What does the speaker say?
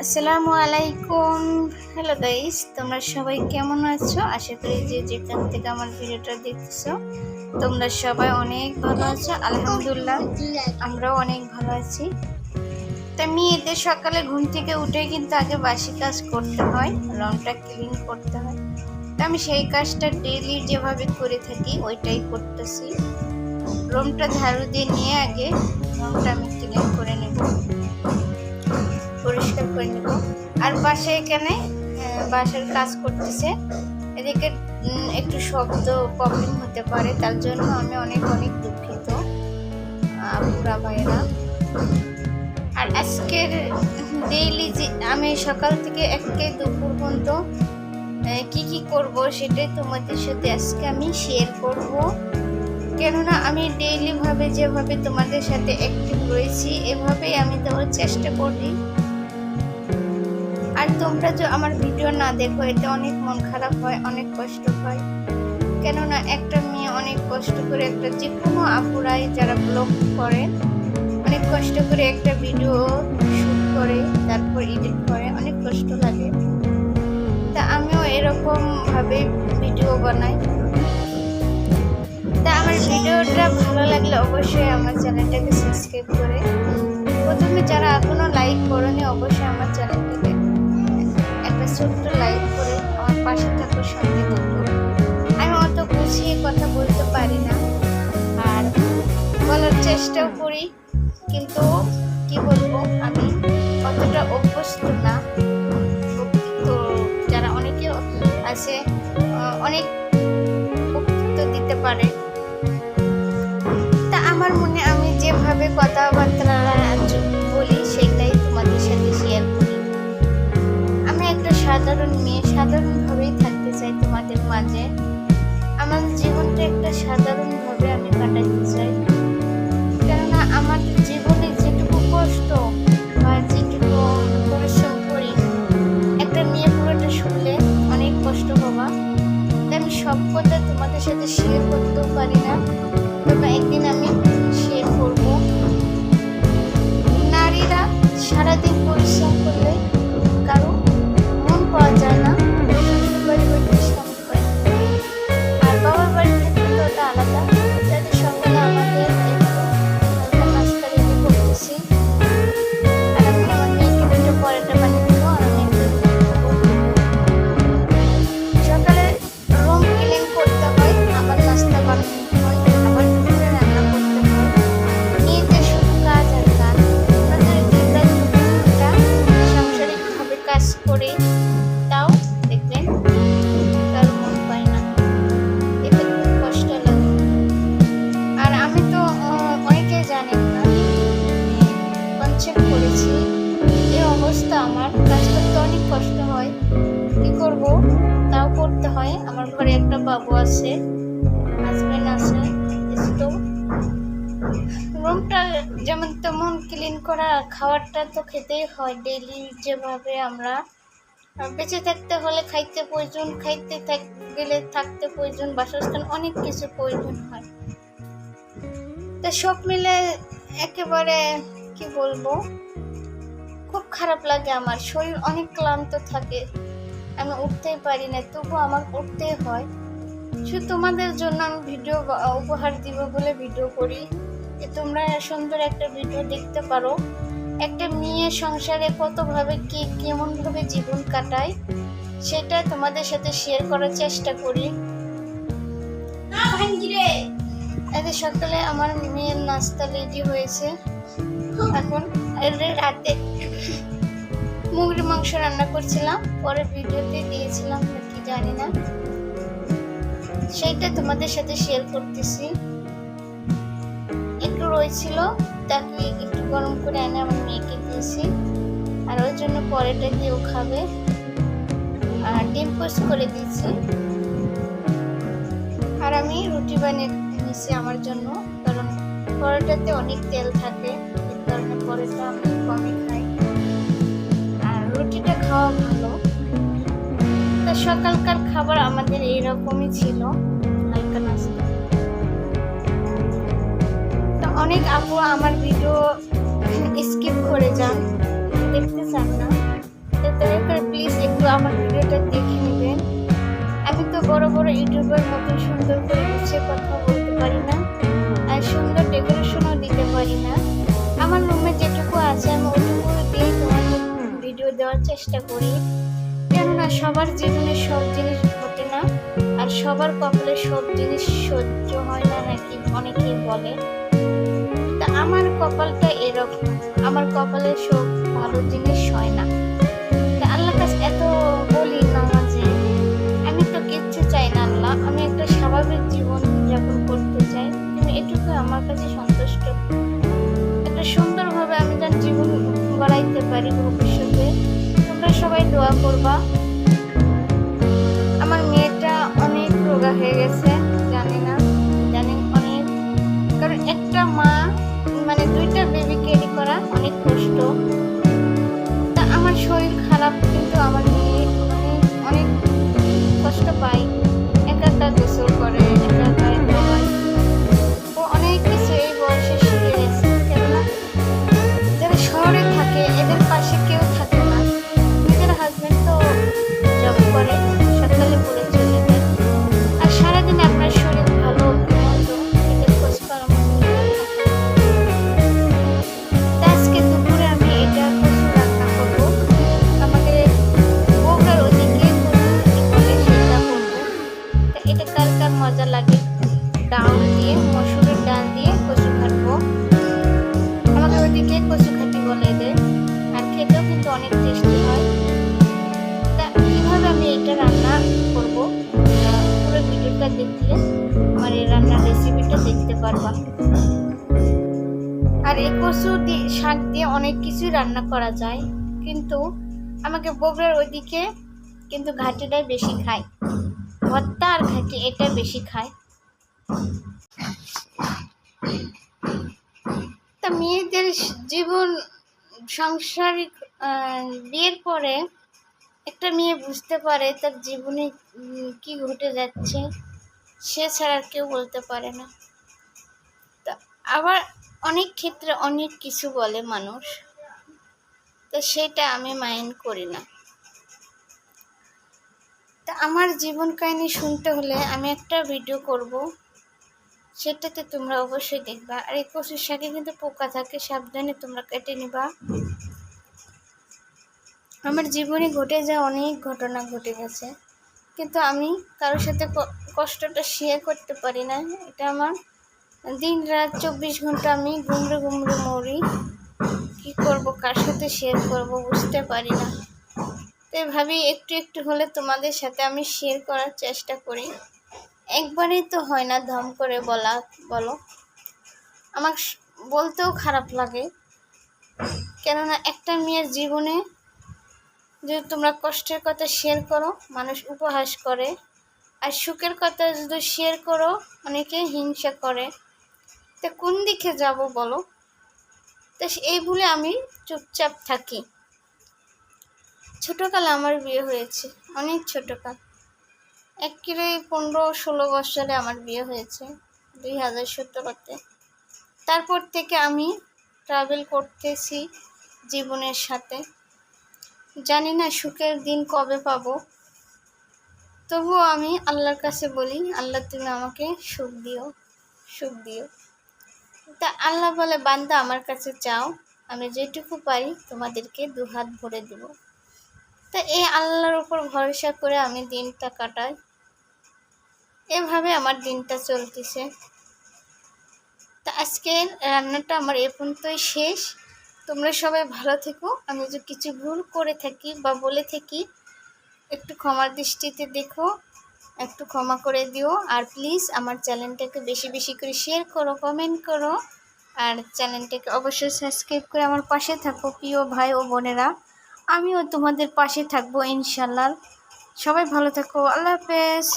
আসসালামু আলাইকুম। Hello guys, তোমরা সবাই কেমন আছো? আশা করি যে যেখান থেকে আমার ভিডিওটা দেখছো তোমরা সবাই অনেক ভালো আছো। আলহামদুলিল্লাহ, আমরাও অনেক ভালো আছি। তা মেয়েদের সকালে ঘুম থেকে উঠে কিন্তু আগে বাসি কাজ করতে হয়, রুমটা ক্লিন করতে হয়। তা আমি সেই কাজটা ডেইলি যেভাবে করে থাকি ওইটাই করতেছি। রুমটা ঝাড়ু দিয়ে নিয়ে আগে রুমটা আমি ক্লিন করে নেব, পরিষ্কার করে নেব। আর পাশে এখানে বাসার কাজ করতেছে, এদিকে একটু শব্দ প্রবলেম হতে পারে, তার জন্য আমি অনেক অনেক দুঃখিত আপুরা ভাইরা। আর আজকের ডেইলি যে আমি সকাল থেকে একে দুপুর পর্যন্ত কি কি করব সেটাই তোমাদের সাথে আজকে আমি শেয়ার করব। কেননা আমি ডেইলি ভাবে যেভাবে তোমাদের সাথে অ্যাক্টিভ রয়েছি এভাবেই আমি দেওয়ার চেষ্টা করি। আর তোমরা যে আমার ভিডিও না দেখো এতে অনেক মন খারাপ হয়, অনেক কষ্ট হয়। কেননা একটা মেয়ে অনেক কষ্ট করে একটা যে কোনো আপুরাই যারা ব্লগ করে অনেক কষ্ট করে একটা ভিডিও শুট করে তারপর এডিট করে, অনেক কষ্ট লাগে। তা আমিও এরকম ভাবে ভিডিও বানাই। তা আমার ভিডিওটা ভালো লাগলে অবশ্যই আমার চ্যানেলটাকে সাবস্ক্রাইব করে, প্রথমে যারা এখনো লাইক করোনি অবশ্যই আমার চ্যানেলটাকে একটা ছোট্ট লাইক করে আমার পাশে থাকো, সঙ্গে থাকো। আমি অত গুছিয়ে কথা বলতে পারি না আর বলার চেষ্টাও করি, কিন্তু কি বলবো আমি অতটা অভ্যস্ত না। তো যারা অনেকে আছে অনেক বক্তব্য দিতে পারে, তা আমার মনে আমি যেভাবে কথাবার্তা বলি সেটাই তোমাদের সাথে শেয়ার করি। আমি একটা সাধারণ মেয়ে, সাধারণভাবেই থাকতে চাই তোমাদের মাঝে। আমার জীবনটা একটা সাধারণভাবে আমি কাটাতে চাই। কেননা আমাদের জীবনে যেটুকু কষ্ট বা যেটুকু পরিশ্রম করি একটা মেয়ে পুরোটা শুনলে অনেক কষ্ট পাবা। তাই আমি সব কথা তোমাদের সাথে শেয়ার করতেও পারি না, তবে একদিন আমি শেয়ার করব। নারীরা সারাদিন পরিশ্রম করলে কারো মন পাওয়া যায় না, আর বাবার বাড়ি থেকে তো ওটা আলাদা। তাদের সঙ্গে আমাদের নাস্তা রেডি করতেছি, আর আমি আমার মেয়েকে দুটো পরোটা বানিয়ে দেবো আর আমি সকালে রুম ক্লিন করতে হয়, আবার নাস্তা বানাতে হয়, আবার দুপুরে রান্না করতে হয়। মেয়েদের শুধু কাজ আর কাজ। আমাদের দিনটা দুপুরটা সাংসারিকভাবে কাজ করে তাও দেখবেন কারো মন পায় না, এতে খুব কষ্ট লাগে। আর আমি তো অনেকেই জানেন না কনসেপ্ট করেছি, এই অবস্থা আমার। কাজ করতে অনেক কষ্ট হয়, কি করব তাও করতে হয়। আমার ঘরে একটা বাবু আছে, হাজবেন্ড আছে, তো রুমটা যেমন তেমন ক্লিন করা, খাবারটা তো খেতেই হয় ডেইলি। যেভাবে আমরা বেঁচে থাকতে হলে খাইতে প্রয়োজন, খাইতে গেলে থাকতে প্রয়োজন, বাসস্থান অনেক কিছু প্রয়োজন হয়। তা সব মিলে একেবারে কি বলবো, খুব খারাপ লাগে। আমার শরীর অনেক ক্লান্ত থাকে, আমি উঠতেই পারি না, তবু আমার উঠতেই হয়। শুধু তোমাদের জন্য আমি ভিডিও উপহার দিব বলে ভিডিও করি, যে তোমরা সুন্দর একটা ভিডিও দেখতে পারো। একটা মেয়ে সংসারে কতভাবে কেমন ভাবে জীবন কাটায় সেটা তোমাদের সাথে শেয়ার করার চেষ্টা করি। আজকে সকালে আমার মেয়ের নাস্তা রেডি হয়েছে, এখন রাতে মুরগির মাংস রান্না করছিলাম, পরে ভিডিওতে দিয়েছিলাম নাকি জানি না, সেইটা তোমাদের সাথে শেয়ার করতেছি। একটু রয়েছিল, তাকে একটু গরম করে এনে আমার মেয়েকে দিয়েছি, আর ওর জন্য পরেটা দিয়েও খাবে। আর ডিম পোস্ট করে দিয়েছি, আর আমি রুটি বানিয়ে নিয়েছি আমার জন্য, কারণ পরোটাতে অনেক তেল থাকে, এর কারণে পরোটা আমি কমই খাই, আর রুটিটা খাওয়া ভালো। তা সকালকার খাবার আমাদের এইরকমই ছিল, হালকা নাস্তা। তো অনেক আপু আমার ভিডিও স্কিপ করে যায়। ইউটিউবের মতো সুন্দর করে গুছিয়ে কথা বলতে পারি না, আর সুন্দর ডেকোরেশনও দিতে পারি না। আমার রুমে যেটুকু আছে আমি ওইটুকু দিয়ে তোমাদের ভিডিও দেওয়ার চেষ্টা করি, কেননা সবার জীবনে সব জিনিস ঘটে না, আর সবার কপালে সব জিনিস সহ্য হয় না নাকি অনেকেই বলে। তা আমার কপালটা এরকম, আমার কপালে সব ভালো জিনিস হয় না। তা আল্লাহর কাছে এত বলি নামাজে, আমি তো কিচ্ছু চাই না আল্লাহ, আমি একটা স্বাভাবিক জীবন যাপন করতে চাই, তুমি এটুকু আমার কাছে সন্তুষ্ট, একটা সুন্দরভাবে আমি যেন জীবন বাড়াইতে পারি ভবিষ্যতে। তোমরা সবাই দোয়া করবা। আমার মেয়েটা অনেক রোগা হয়ে গেছে, জানি না, জানি অনেক, কারণ একটা মা মানে দুইটা বেবি ক্যারি করা অনেক কষ্ট। তা আমার শরীর খারাপ, কিন্তু আমার মেয়ে মানে অনেক কষ্ট পায়, একা একা গোসল করে, একা একা খাওয়ায়, ও অনেক কিছু এই বয়সে শিখে গেছে। কেননা যারা শহরে থাকে এদের পাশে কেউ থাকে না, নিজের হাজবেন্ড তো জব করে, সকালে পড়ে চলে যায়, আর সারাদিন আপনার শরীর ভালো মন্দ এদের খোঁজ পরামর্শ নিতে থাকে। তা আজকে দুপুরে আমি এটা কচু রান্না করবো, আমাদের বগুড়ার ওদিকে কচু বলে সেটা করবো। তা এটা কার কার মজা লাগে, ডাউল দিয়ে, মসুরের ডাল দিয়ে কচু কাটবো, আমাদের ওদিকে কচু খাটি বলে এদের, আর খেতেও কিন্তু অনেক টেস্টি হয়। তা কিভাবে আমি এটা রান্না করবো, পুরো ভিডিওটা দেখলে আমার এই রান্নার রেসিপিটা দেখতে পারবা। আর এই কচু দিয়ে শাক দিয়ে অনেক কিছুই রান্না করা যায়, কিন্তু আমাকে বগুড়ার ওইদিকে কিন্তু ঘাটিটাই বেশি খায়, ভর্তা আর ঘাটি এটা বেশি খায়। তা মেয়েদের জীবন সাংসারিক বিয়ের পরে একটা মেয়ে বুঝতে পারে তার জীবনে কি ঘটে যাচ্ছে, সে ছাড়া আর কেউ বলতে পারে না। তা আবার অনেক ক্ষেত্রে অনেক কিছু বলে মানুষ, তো সেটা আমি মাইন্ড করি না। তা আমার জীবন কাহিনী শুনতে হলে আমি একটা ভিডিও করব, সেটাতে তোমরা অবশ্যই দেখবা। আর এই কচুর শাকে কিন্তু পোকা থাকে, সাবধানে তোমরা কেটে নিবা। আমার জীবনে ঘটে যাওয়া অনেক ঘটনা ঘটে গেছে, কিন্তু আমি কারোর সাথে কষ্টটা শেয়ার করতে পারি না। এটা আমার দিন রাত 24 ঘন্টা আমি ঘুমড়ে ঘুমড়ে মরি, কি করব, কার সাথে শেয়ার করব বুঝতে পারি না। তাই ভাবি একটু একটু হলে তোমাদের সাথে আমি শেয়ার করার চেষ্টা করি, একবারেই তো হয় না ধম করে বলো। আমার বলতেও খারাপ লাগে, কেননা একটা মেয়ের জীবনে যদি তোমরা কষ্টের কথা শেয়ার করো মানুষ উপহাস করে, আর সুখের কথা যদি শেয়ার করো অনেকে হিংসা করে, তা কোন দিকে যাব বলো। তো এই বলে আমি চুপচাপ থাকি। ছোটকালে আমার বিয়ে হয়েছে, অনেক ছোটকাল, একেবারে 15-16 বছরে আমার বিয়ে হয়েছে 2017-তে। তারপর থেকে আমি ট্রাভেল করতেছি জীবনের সাথে, জানি না সুখের দিন কবে পাবো, তবুও আমি আল্লাহর কাছে বলি, আল্লাহ তুমি আমাকে সুখ দিও, সুখ দিও। তা আল্লাহ বলে, বান্দা আমার কাছে চাও, আমি যেটুকু পারি তোমাদেরকে দুহাত ভরে দেব। তা এই আল্লাহর উপর ভরসা করে আমি দিনটা কাটাই, এভাবে আমার দিনটা চলতেছে। তা আজকের রান্নাটা আমার এ পর্যন্তই শেষ। তোমরা সবাই ভালো থেকো, আমি যদি কিছু ভুল করে থাকি বা বলে থাকি একটু ক্ষমার দৃষ্টিতে দেখো, একটু ক্ষমা করে দিও। আর প্লিজ আমার চ্যানেলটাকে বেশি বেশি করে শেয়ার করো, কমেন্ট করো, আর চ্যানেলটাকে অবশ্যই সাবস্ক্রাইব করে আমার পাশে থাকো প্রিয় ভাই ও বোনেরা, আমিও তোমাদের পাশে থাকবো ইনশাল্লাহ। সবাই ভালো থাকো, আল্লাহ হাফেজ।